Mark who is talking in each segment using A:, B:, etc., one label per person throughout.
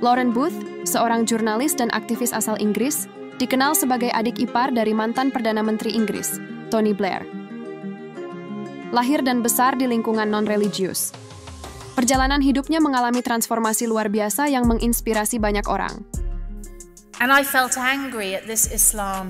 A: Lauren Booth, seorang jurnalis dan aktivis asal Inggris, dikenal sebagai adik ipar dari mantan Perdana Menteri Inggris, Tony Blair. Lahir dan besar di lingkungan non-religius. Perjalanan hidupnya mengalami transformasi luar biasa yang menginspirasi banyak orang.
B: And I felt angry at this Islam.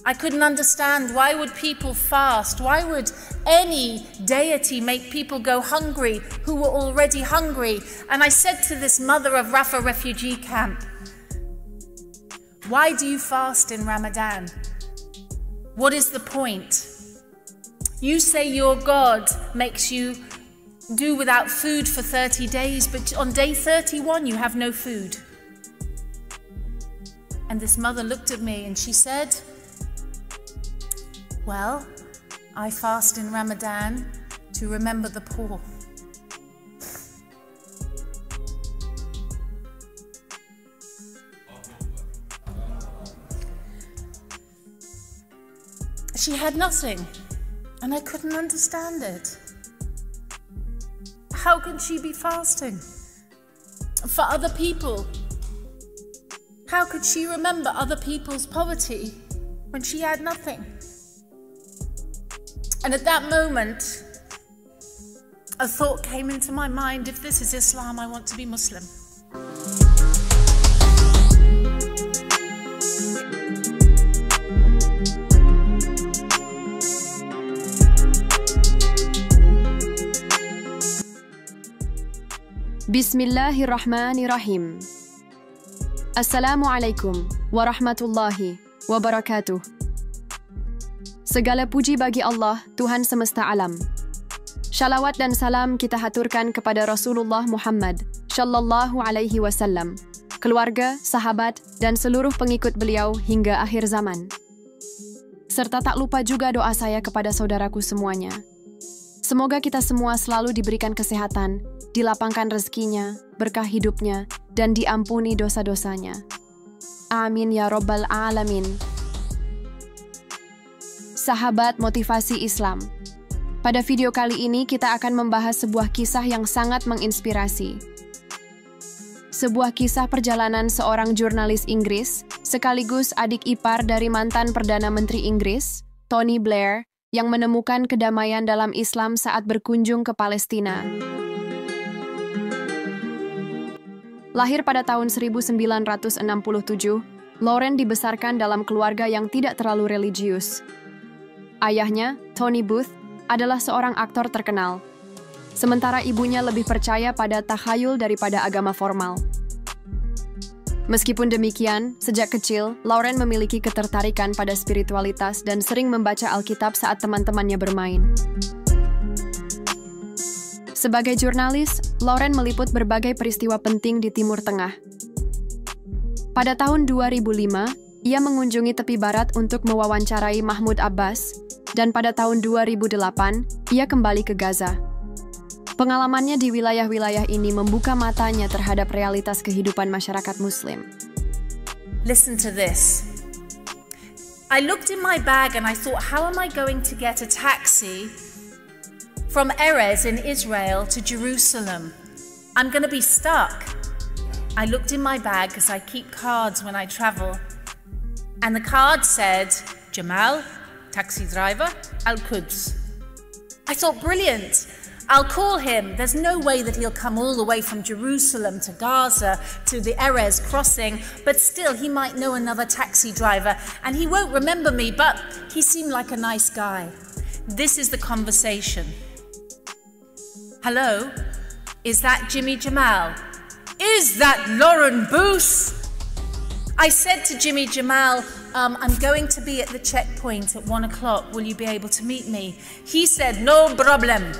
B: I couldn't understand, why would people fast? Why would any deity make people go hungry who were already hungry? And I said to this mother of Rafah refugee camp, why do you fast in Ramadan? What is the point? You say your God makes you do without food for 30 days, but on day 31 you have no food. And this mother looked at me and she said, well, I fast in Ramadan to remember the poor. She had nothing, and I couldn't understand it. How can she be fasting for other people? How could she remember other people's poverty when she had nothing? And at that moment, a thought came into my mind, if this is Islam, I want to be Muslim.
A: Bismillahirrahmanirrahim. Assalamualaikum warahmatullahi wabarakatuh. Segala puji bagi Allah, Tuhan semesta alam. Shalawat dan salam kita haturkan kepada Rasulullah Muhammad sallallahu alaihi wasallam, keluarga, sahabat, dan seluruh pengikut beliau hingga akhir zaman. Serta tak lupa juga doa saya kepada saudaraku semuanya. Semoga kita semua selalu diberikan kesehatan, dilapangkan rezekinya, berkah hidupnya, dan diampuni dosa-dosanya. Amin ya Rabbal Alamin. Sahabat motivasi Islam. Pada video kali ini kita akan membahas sebuah kisah yang sangat menginspirasi. Sebuah kisah perjalanan seorang jurnalis Inggris, sekaligus adik ipar dari mantan Perdana Menteri Inggris, Tony Blair, yang menemukan kedamaian dalam Islam saat berkunjung ke Palestina. Lahir pada tahun 1967, Lauren dibesarkan dalam keluarga yang tidak terlalu religius. Ayahnya, Tony Booth, adalah seorang aktor terkenal, sementara ibunya lebih percaya pada takhayul daripada agama formal. Meskipun demikian, sejak kecil, Lauren memiliki ketertarikan pada spiritualitas dan sering membaca Alkitab saat teman-temannya bermain. Sebagai jurnalis, Lauren meliput berbagai peristiwa penting di Timur Tengah. Pada tahun 2005, ia mengunjungi tepi barat untuk mewawancarai Mahmud Abbas, dan pada tahun 2008, ia kembali ke Gaza. Pengalamannya di wilayah-wilayah ini membuka matanya terhadap realitas kehidupan masyarakat Muslim.
B: Listen to this. I looked in my bag and I thought, how am I going to get a taxi from Erez in Israel to Jerusalem? I'm going to be stuck. I looked in my bag because I keep cards when I travel. And the card said, Jamal, taxi driver, Al-Quds. I thought, brilliant. I'll call him. There's no way that he'll come all the way from Jerusalem to Gaza to the Erez crossing, but still he might know another taxi driver and he won't remember me, but he seemed like a nice guy. This is the conversation. Hello, is that Jimmy Jamal? Is that Lauren Booth? I said to Jimmy Jamal, I'm going to be at the checkpoint at 1 o'clock. Will you be able to meet me? He said, no problem.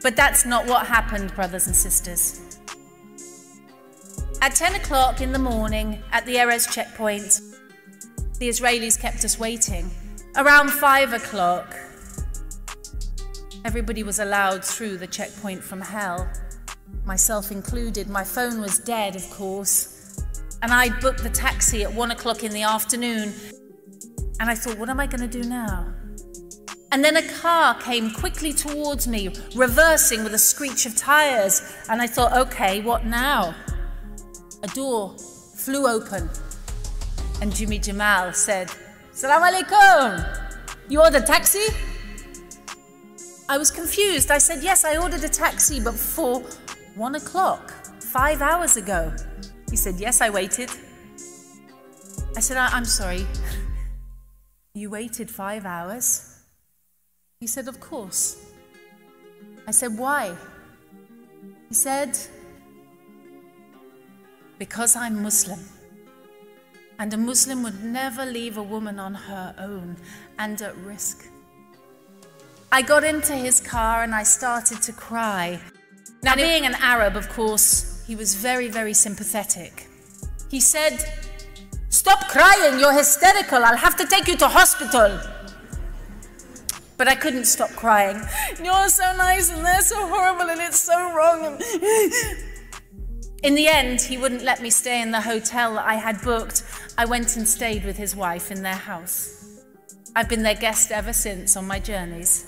B: But that's not what happened, brothers and sisters. At 10 o'clock in the morning at the Erez checkpoint, the Israelis kept us waiting. Around 5 o'clock, everybody was allowed through the checkpoint from hell, myself included. My phone was dead, of course. And I booked the taxi at 1 o'clock in the afternoon. And I thought, what am I going to do now? And then a car came quickly towards me, reversing with a screech of tires. And I thought, okay, what now? A door flew open and Jimmy Jamal said, "Salam alaikum, you ordered a taxi?" I was confused. I said, yes, I ordered a taxi, but for 1 o'clock, 5 hours ago. He said, yes, I waited. I said, I'm sorry, you waited 5 hours? He said, of course. I said, why? He said, because I'm Muslim. And a Muslim would never leave a woman on her own and at risk. I got into his car and I started to cry. Now, being an Arab, of course, he was very, very sympathetic. He said, "Stop crying, you're hysterical, I'll have to take you to hospital." But I couldn't stop crying. You're so nice and they're so horrible and it's so wrong. In the end, he wouldn't let me stay in the hotel that I had booked. I went and stayed with his wife in their house. I've been their guest ever since on my journeys.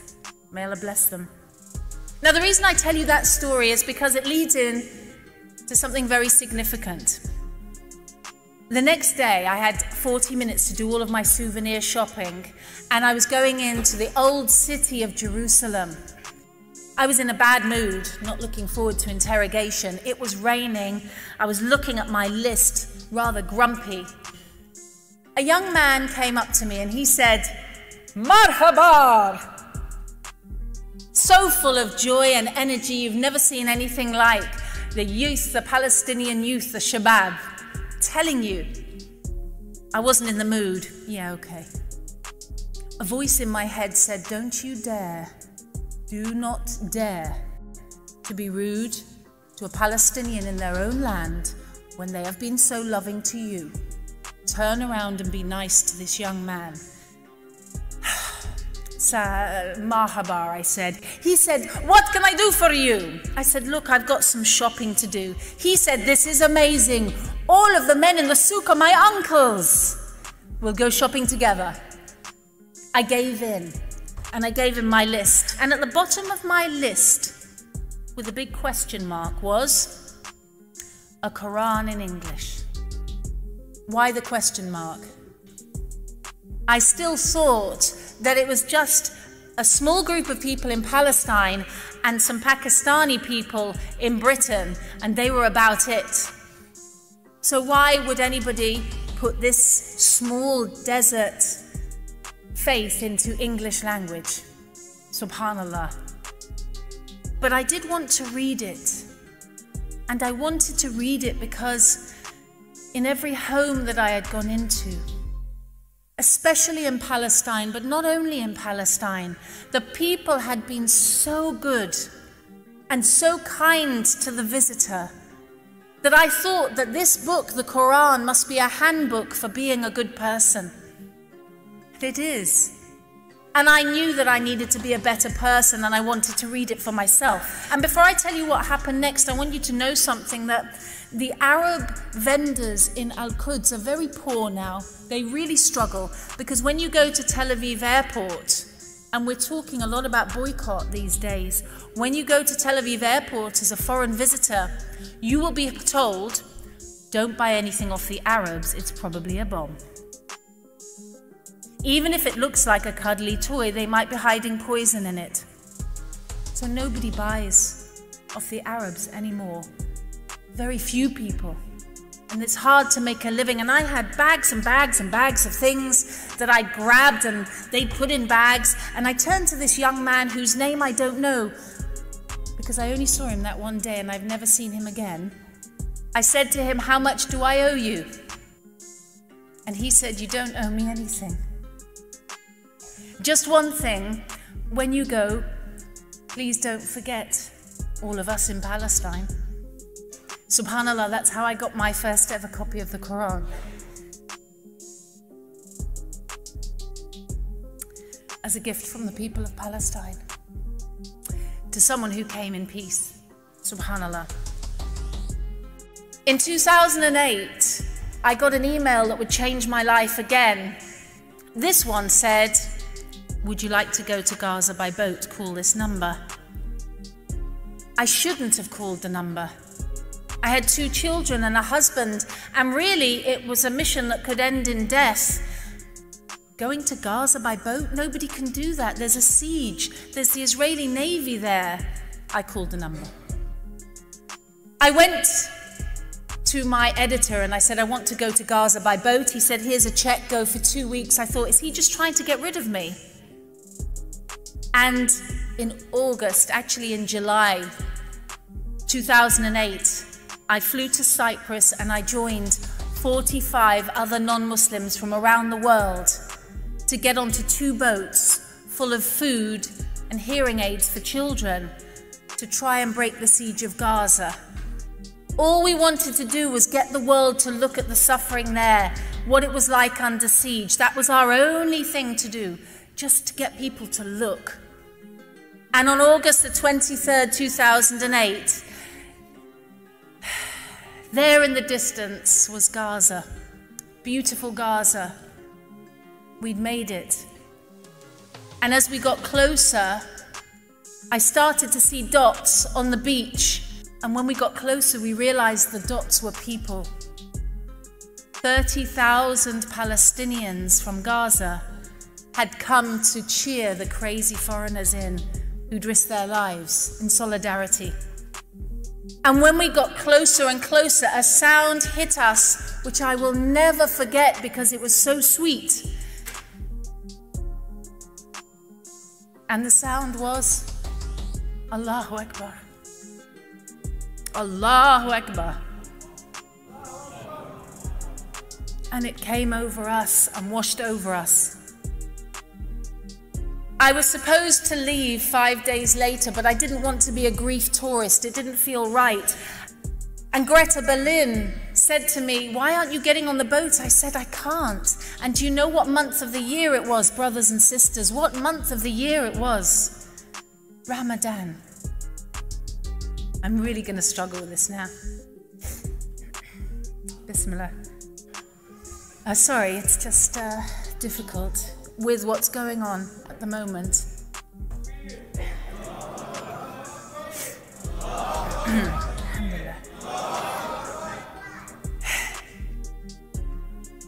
B: May Allah bless them. Now, the reason I tell you that story is because it leads in to something very significant. The next day, I had 40 minutes to do all of my souvenir shopping, and I was going into the old city of Jerusalem. I was in a bad mood, not looking forward to interrogation. It was raining. I was looking at my list, rather grumpy. A young man came up to me and he said, "Marhaba!" So full of joy and energy, you've never seen anything like. The youth, the Palestinian youth, the shabab, telling you. I wasn't in the mood. Yeah, okay. A voice in my head said, "Don't you dare, do not dare to be rude to a Palestinian in their own land when they have been so loving to you. Turn around and be nice to this young man." Marhaba, I said. He said, "What can I do for you?" I said, "Look, I've got some shopping to do." He said, "This is amazing. All of the men in the souk are my uncles. We'll go shopping together." I gave in, and I gave him my list. And at the bottom of my list, with a big question mark, was a Quran in English. Why the question mark? I still thought that it was just a small group of people in Palestine and some Pakistani people in Britain, and they were about it. So why would anybody put this small desert faith into English language? Subhanallah. But I did want to read it. And I wanted to read it because in every home that I had gone into, especially in Palestine, but not only in Palestine, the people had been so good and so kind to the visitor that I thought that this book, the Quran, must be a handbook for being a good person. And it is. And I knew that I needed to be a better person and I wanted to read it for myself. And before I tell you what happened next, I want you to know something, that the Arab vendors in Al-Quds are very poor now. They really struggle because when you go to Tel Aviv airport, and we're talking a lot about boycott these days, when you go to Tel Aviv airport as a foreign visitor, you will be told, don't buy anything off the Arabs, it's probably a bomb. Even if it looks like a cuddly toy, they might be hiding poison in it. So nobody buys off the Arabs anymore. Very few people. And it's hard to make a living. And I had bags and bags and bags of things that I grabbed and they'd put in bags. And I turned to this young man whose name I don't know because I only saw him that one day and I've never seen him again. I said to him, "How much do I owe you?" And he said, "You don't owe me anything. Just one thing, when you go, please don't forget all of us in Palestine." Subhanallah, that's how I got my first ever copy of the Quran. As a gift from the people of Palestine. To someone who came in peace. Subhanallah. In 2008, I got an email that would change my life again. This one said, "Would you like to go to Gaza by boat? Call this number." I shouldn't have called the number. I had 2 children and a husband, and really it was a mission that could end in death. Going to Gaza by boat? Nobody can do that. There's a siege. There's the Israeli Navy there. I called the number. I went to my editor and I said, I want to go to Gaza by boat. He said, here's a check, go for 2 weeks. I thought, is he just trying to get rid of me? And in August, actually in July 2008, I flew to Cyprus and I joined 45 other non-Muslims from around the world to get onto 2 boats full of food and hearing aids for children to try and break the siege of Gaza. All we wanted to do was get the world to look at the suffering there, what it was like under siege. That was our only thing to do, just to get people to look. And on August the 23rd, 2008, there in the distance was Gaza, beautiful Gaza. We'd made it. And as we got closer, I started to see dots on the beach. And when we got closer, we realized the dots were people. 30,000 Palestinians from Gaza had come to cheer the crazy foreigners in who'd risked their lives in solidarity. And when we got closer and closer, a sound hit us, which I will never forget because it was so sweet. And the sound was, Allahu Akbar. Allahu Akbar. And it came over us and washed over us. I was supposed to leave 5 days later, but I didn't want to be a grief tourist. It didn't feel right. And Greta Berlin said to me, why aren't you getting on the boat? I said, I can't. And do you know what month of the year it was, brothers and sisters? What month of the year it was? Ramadan. I'm really going to struggle with this now. Bismillah. Sorry, it's just difficult with what's going on at the moment.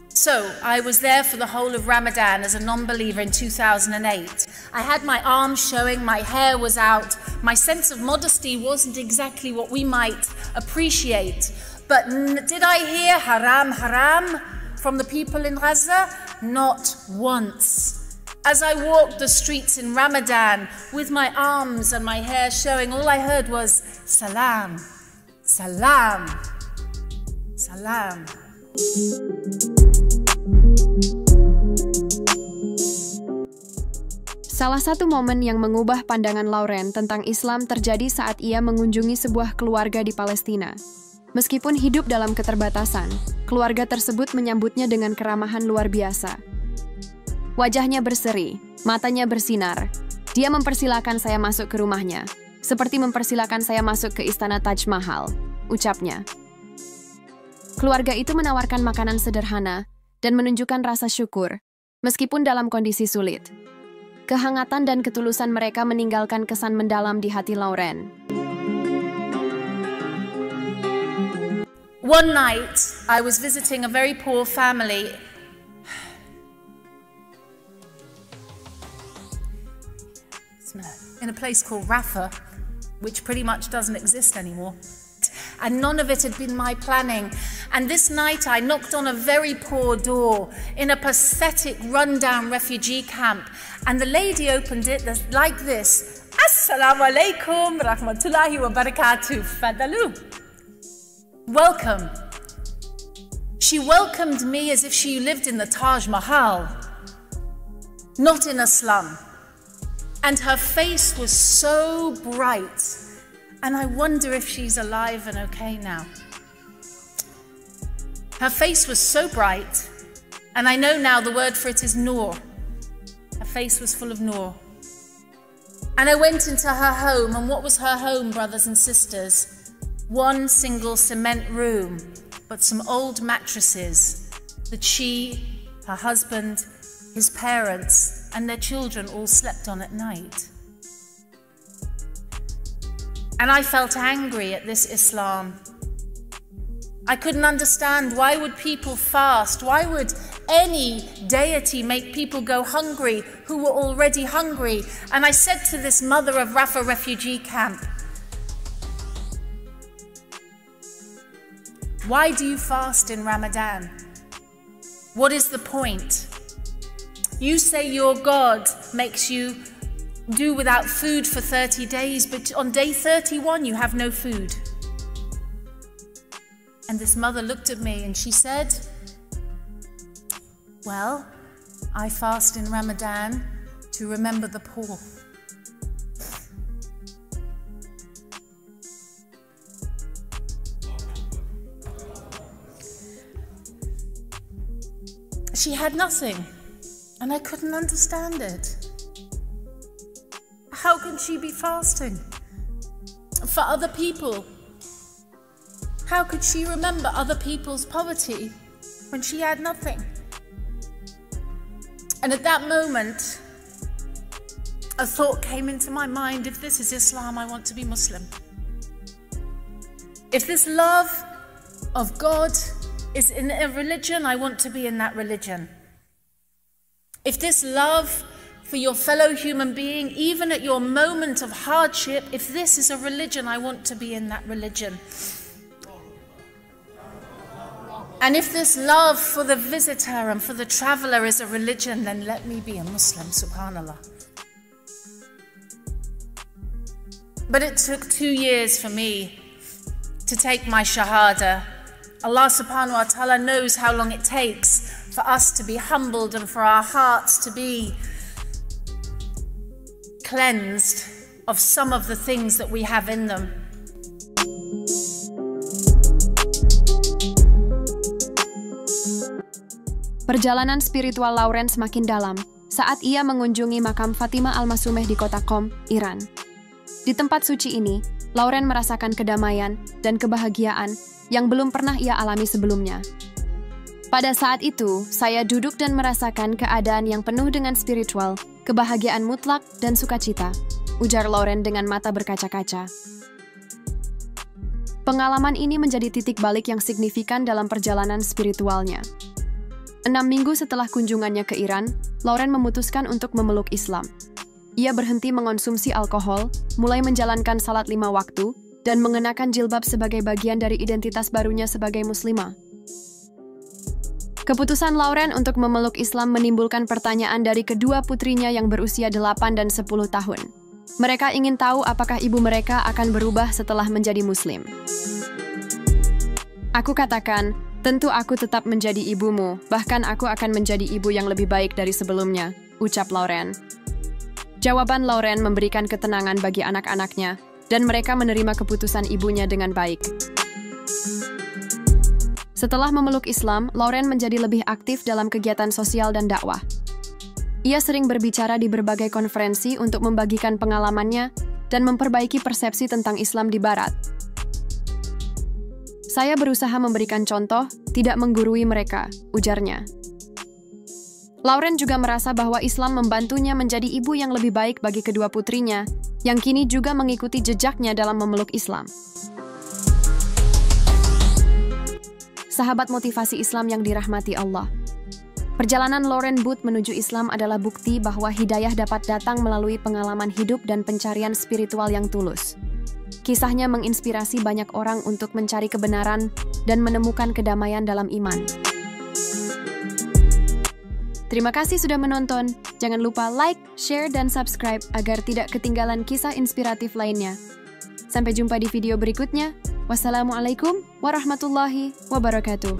B: So, I was there for the whole of Ramadan as a non-believer in 2008. I had my arms showing, my hair was out, my sense of modesty wasn't exactly what we might appreciate. But did I hear haram, haram from the people in Gaza? Not once. As I walked the streets in Ramadan with my arms and my hair showing, all I heard was salam, salam, salam.
A: Salah satu momen yang mengubah pandangan Lauren tentang Islam terjadi saat ia mengunjungi sebuah keluarga di Palestina. Meskipun hidup dalam keterbatasan, keluarga tersebut menyambutnya dengan keramahan luar biasa. Wajahnya berseri, matanya bersinar. Dia mempersilakan saya masuk ke rumahnya, seperti mempersilakan saya masuk ke istana Taj Mahal, ucapnya. Keluarga itu menawarkan makanan sederhana dan menunjukkan rasa syukur, meskipun dalam kondisi sulit. Kehangatan dan ketulusan mereka meninggalkan kesan mendalam di hati Lauren.
B: One night, I was visiting a very poor family. In a place called Rafah, which pretty much doesn't exist anymore. And none of it had been my planning. And this night I knocked on a very poor door in a pathetic, rundown refugee camp. And the lady opened it like this. Assalamu alaikum rahmatullahi wa barakatuh. Fadalu. Welcome. She welcomed me as if she lived in the Taj Mahal, not in a slum. And her face was so bright. And I wonder if she's alive and okay now. Her face was so bright, and I know now the word for it is nur. Her face was full of nur. And I went into her home, and what was her home, brothers and sisters? One single cement room, but some old mattresses that she, her husband, his parents, and their children all slept on at night. And I felt angry at this Islam. I couldn't understand, why would people fast? Why would any deity make people go hungry who were already hungry? And I said to this mother of Rafah refugee camp, why do you fast in Ramadan? What is the point? You say your God makes you do without food for 30 days, but on day 31 you have no food. And this mother looked at me and she said, well, I fast in Ramadan to remember the poor. She had nothing, and I couldn't understand it. How can she be fasting for other people? How could she remember other people's poverty when she had nothing? And at that moment, a thought came into my mind: if this is Islam, I want to be Muslim. If this love of God is in a religion, I want to be in that religion. If this love for your fellow human being, even at your moment of hardship, if this is a religion, I want to be in that religion. And if this love for the visitor and for the traveler is a religion, then let me be a Muslim, subhanallah. But it took 2 years for me to take my shahada. Allah subhanahu wa ta'ala knows how long it takes for us to be humbled and for our hearts to be cleansed of some of the things that we have in them.
A: Perjalanan spiritual Lauren semakin dalam saat ia mengunjungi makam Fatimah Al-Masumeh di kota Qom, Iran. Di tempat suci ini, Lauren merasakan kedamaian dan kebahagiaan yang belum pernah ia alami sebelumnya. Pada saat itu, saya duduk dan merasakan keadaan yang penuh dengan spiritual, kebahagiaan mutlak dan sukacita, ujar Lauren dengan mata berkaca-kaca. Pengalaman ini menjadi titik balik yang signifikan dalam perjalanan spiritualnya. 6 minggu setelah kunjungannya ke Iran, Lauren memutuskan untuk memeluk Islam. Ia berhenti mengonsumsi alkohol, mulai menjalankan salat 5 waktu, dan mengenakan jilbab sebagai bagian dari identitas barunya sebagai muslimah. Keputusan Lauren untuk memeluk Islam menimbulkan pertanyaan dari kedua putrinya yang berusia 8 dan 10 tahun. Mereka ingin tahu apakah ibu mereka akan berubah setelah menjadi muslim. Aku katakan, tentu aku tetap menjadi ibumu, bahkan aku akan menjadi ibu yang lebih baik dari sebelumnya, ucap Lauren. Jawaban Lauren memberikan ketenangan bagi anak-anaknya, dan mereka menerima keputusan ibunya dengan baik. Setelah memeluk Islam, Lauren menjadi lebih aktif dalam kegiatan sosial dan dakwah. Ia sering berbicara di berbagai konferensi untuk membagikan pengalamannya dan memperbaiki persepsi tentang Islam di Barat. Saya berusaha memberikan contoh, tidak menggurui mereka, ujarnya. Lauren juga merasa bahwa Islam membantunya menjadi ibu yang lebih baik bagi kedua putrinya, yang kini juga mengikuti jejaknya dalam memeluk Islam. Sahabat motivasi Islam yang dirahmati Allah. Perjalanan Lauren Booth menuju Islam adalah bukti bahwa hidayah dapat datang melalui pengalaman hidup dan pencarian spiritual yang tulus. Kisahnya menginspirasi banyak orang untuk mencari kebenaran dan menemukan kedamaian dalam iman. Terima kasih sudah menonton. Jangan lupa like, share, dan subscribe agar tidak ketinggalan kisah inspiratif lainnya. Sampai jumpa di video berikutnya. Wassalamualaikum warahmatullahi wabarakatuh.